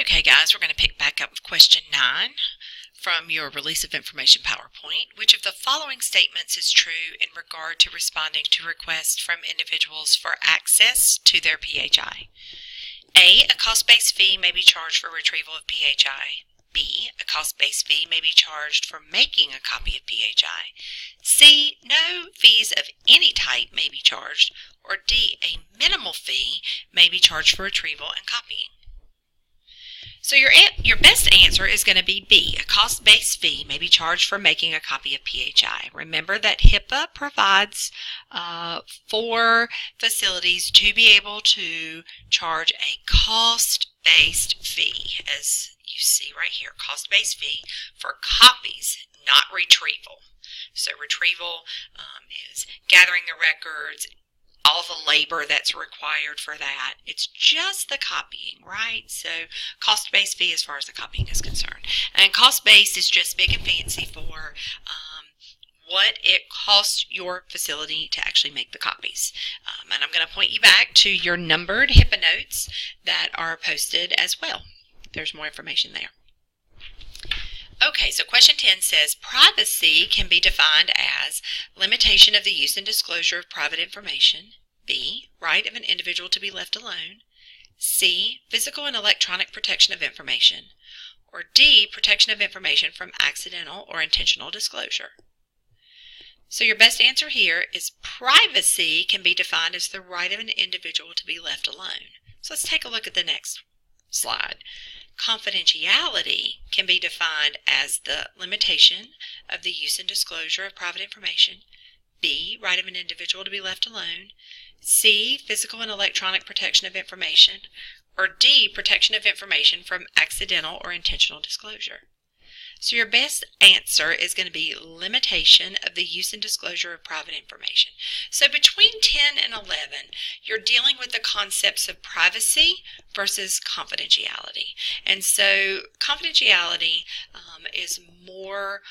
Okay, guys, we're going to pick back up with question 9 from your Release of Information PowerPoint. Which of the following statements is true in regard to responding to requests from individuals for access to their PHI? A cost-based fee may be charged for retrieval of PHI. B, a cost-based fee may be charged for making a copy of PHI. C, no fees of any type may be charged. Or D, a minimal fee may be charged for retrieval and copying. So your best answer is going to be B. A cost-based fee may be charged for making a copy of PHI. Remember that HIPAA provides for facilities to be able to charge a cost-based fee, as you see right here, cost-based fee for copies, not retrieval. So retrieval is gathering the records, all the labor that's required for that. It's just the copying, right? So cost-based fee as far as the copying is concerned. And cost-based is just big and fancy for what it costs your facility to actually make the copies. And I'm going to point you back to your numbered HIPAA notes that are posted as well. There's more information there. Okay, so question 10 says, privacy can be defined as limitation of the use and disclosure of private information. B, right of an individual to be left alone. C, physical and electronic protection of information. Or D, protection of information from accidental or intentional disclosure. So your best answer here is privacy can be defined as the right of an individual to be left alone. So let's take a look at the next slide. Confidentiality can be defined as the limitation of the use and disclosure of private information. B, right of an individual to be left alone. C, physical and electronic protection of information. Or D, protection of information from accidental or intentional disclosure. So your best answer is going to be limitation of the use and disclosure of private information. So between 10 and 11, you're dealing with the concepts of privacy versus confidentiality. And so confidentiality is more,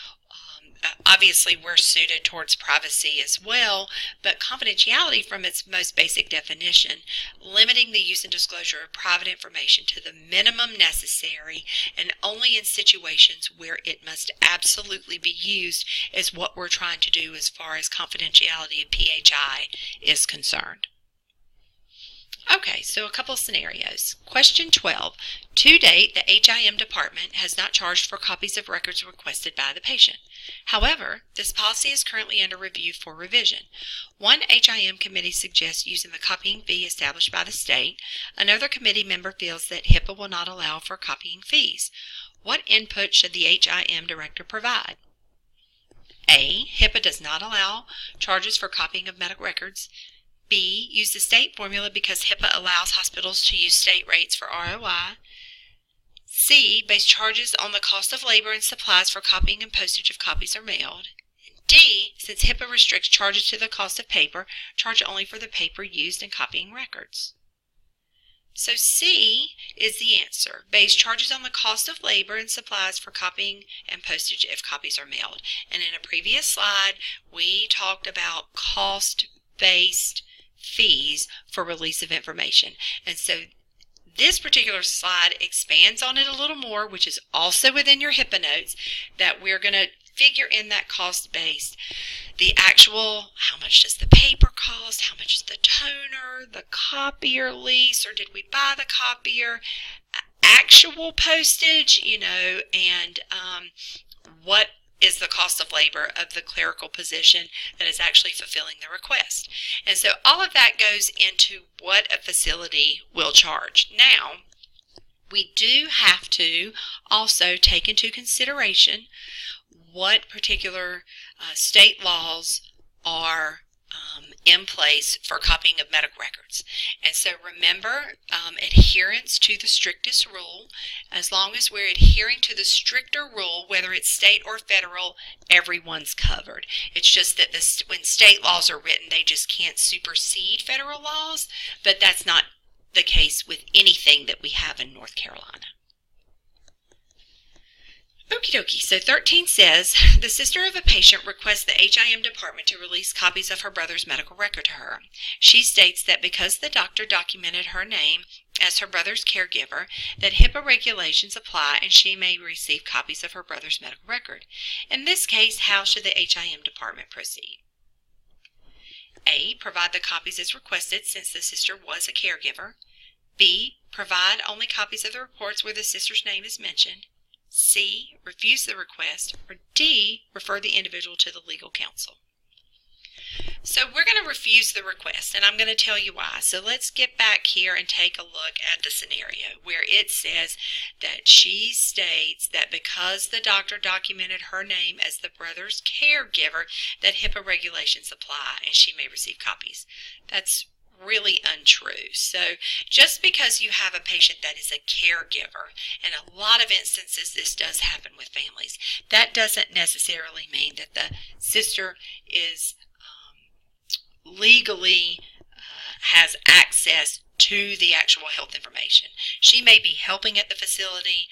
obviously we're suited towards privacy as well, but confidentiality from its most basic definition, limiting the use and disclosure of private information to the minimum necessary and only in situations where it must absolutely be used, is what we're trying to do as far as confidentiality of PHI is concerned. Okay, so a couple of scenarios. Question 12. To date, the HIM department has not charged for copies of records requested by the patient. However, this policy is currently under review for revision. One HIM committee suggests using the copying fee established by the state. Another committee member feels that HIPAA will not allow for copying fees. What input should the HIM director provide? A. HIPAA does not allow charges for copying of medical records. B, use the state formula because HIPAA allows hospitals to use state rates for ROI. C, base charges on the cost of labor and supplies for copying and postage if copies are mailed. D, since HIPAA restricts charges to the cost of paper, charge only for the paper used in copying records. So C is the answer. Base charges on the cost of labor and supplies for copying and postage if copies are mailed. And in a previous slide, we talked about cost-based fees for release of information. And so this particular slide expands on it a little more, which is also within your HIPAA notes, that we're going to figure in that cost-based, the actual, how much does the paper cost, how much is the toner, the copier lease, or did we buy the copier, actual postage, and what is the cost of labor of the clerical position that is actually fulfilling the request. And so all of that goes into what a facility will charge. Now, we do have to also take into consideration what particular state laws are in place for copying of medical records. And so remember, adherence to the strictest rule. As long as we're adhering to the stricter rule, whether it's state or federal, everyone's covered. It's just that when state laws are written, they just can't supersede federal laws, but that's not the case with anything that we have in North Carolina. Okie dokie, so 13 says, the sister of a patient requests the HIM department to release copies of her brother's medical record to her. She states that because the doctor documented her name as her brother's caregiver, that HIPAA regulations apply and she may receive copies of her brother's medical record. In this case, how should the HIM department proceed? A. Provide the copies as requested since the sister was a caregiver. B. Provide only copies of the reports where the sister's name is mentioned. C. Refuse the request. Or D. Refer the individual to the legal counsel. So we're going to refuse the request, and I'm going to tell you why. So let's get back here and take a look at the scenario where it says that she states that because the doctor documented her name as the brother's caregiver, that HIPAA regulations apply and she may receive copies. That's really untrue. So just because you have a patient that is a caregiver, and a lot of instances this does happen with families, that doesn't necessarily mean that the sister is legally has access to the actual health information. She may be helping at the facility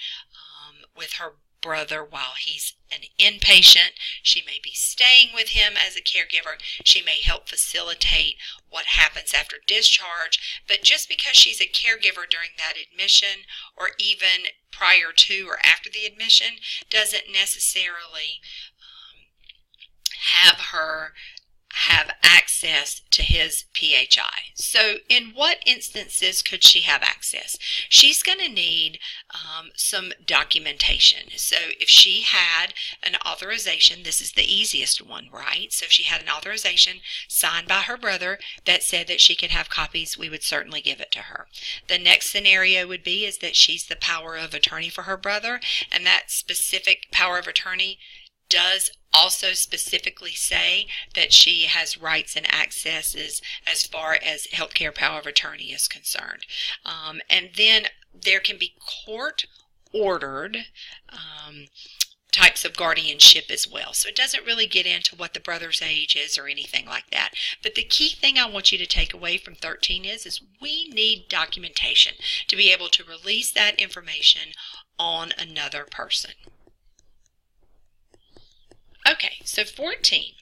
with her brother while he's an inpatient. She may be staying with him as a caregiver. She may help facilitate what happens after discharge. But just because she's a caregiver during that admission, or even prior to or after the admission, doesn't necessarily have her have access to his PHI. So in what instances could she have access? She's going to need some documentation. So if she had an authorization, this is the easiest one, right? So if she had an authorization signed by her brother that said that she could have copies, we would certainly give it to her. The next scenario would be is that she's the power of attorney for her brother, and that specific power of attorney does also specifically say that she has rights and accesses as far as healthcare power of attorney is concerned. And then there can be court-ordered types of guardianship as well. So it doesn't really get into what the brother's age is or anything like that. But the key thing I want you to take away from 13 is we need documentation to be able to release that information on another person. Okay, so 14.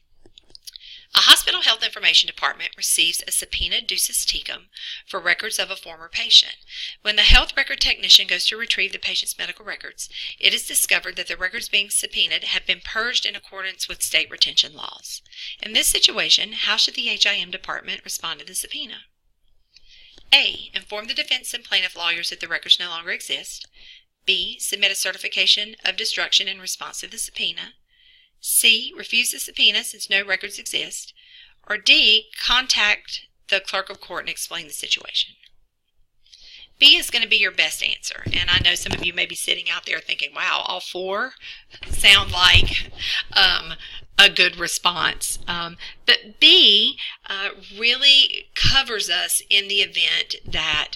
A hospital health information department receives a subpoena ducis tecum for records of a former patient. When the health record technician goes to retrieve the patient's medical records, it is discovered that the records being subpoenaed have been purged in accordance with state retention laws. In this situation, how should the HIM department respond to the subpoena? A. Inform the defense and plaintiff lawyers that the records no longer exist. B. Submit a certification of destruction in response to the subpoena. C. Refuse the subpoena since no records exist. Or D. Contact the clerk of court and explain the situation. B is going to be your best answer. And I know some of you may be sitting out there thinking, wow, all four sound like a good response. But B really covers us in the event that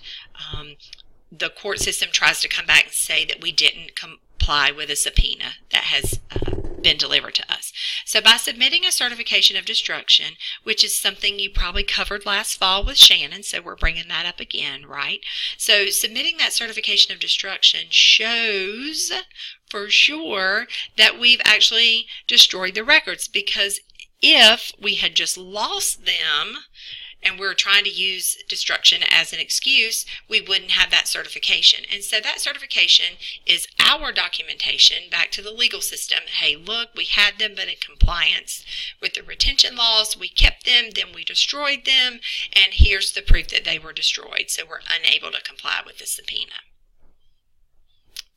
the court system tries to come back and say that we didn't comply with a subpoena that has been delivered to us. So by submitting a certification of destruction, which is something you probably covered last fall with Shannon, so we're bringing that up again, right? So submitting that certification of destruction shows for sure that we've actually destroyed the records, because if we had just lost them and we're trying to use destruction as an excuse, we wouldn't have that certification. And so that certification is our documentation back to the legal system. Hey, look, we had them, but in compliance with the retention laws, we kept them, then we destroyed them, and here's the proof that they were destroyed. So we're unable to comply with the subpoena.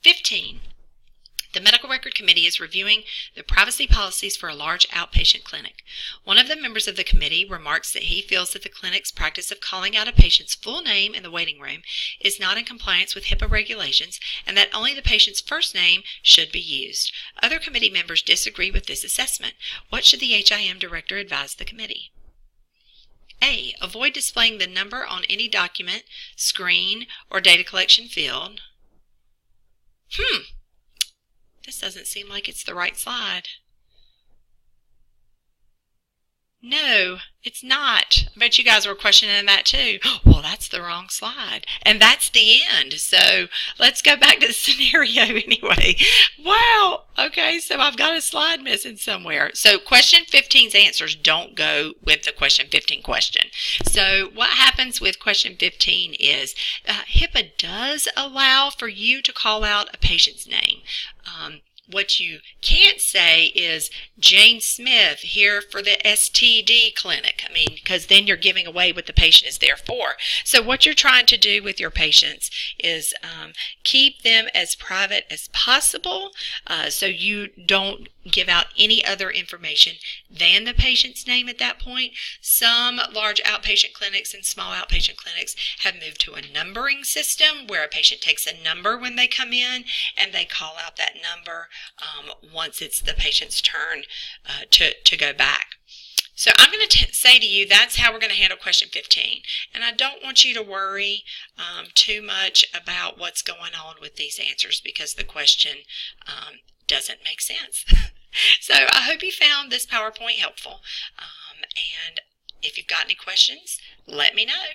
15. The Medical Record Committee is reviewing the privacy policies for a large outpatient clinic. One of the members of the committee remarks that he feels that the clinic's practice of calling out a patient's full name in the waiting room is not in compliance with HIPAA regulations, and that only the patient's first name should be used. Other committee members disagree with this assessment. What should the HIM director advise the committee? A. Avoid displaying the number on any document, screen, or data collection field. This doesn't seem like it's the right slide. No, it's not. I bet you guys were questioning that too. Well, that's the wrong slide. And that's the end. So let's go back to the scenario anyway. Wow. Okay, so I've got a slide missing somewhere. So question 15's answers don't go with the question 15 question. So what happens with question 15 is HIPAA does allow for you to call out a patient's name. What you can't say is Jane Smith here for the STD clinic. I mean, because then you're giving away what the patient is there for. So what you're trying to do with your patients is keep them as private as possible so you don't give out any other information than the patient's name at that point. Some large outpatient clinics and small outpatient clinics have moved to a numbering system where a patient takes a number when they come in and they call out that number once it's the patient's turn to go back. So I'm going to say to you that's how we're going to handle question 15. And I don't want you to worry too much about what's going on with these answers because the question doesn't make sense. So I hope you found this PowerPoint helpful. And if you've got any questions, let me know.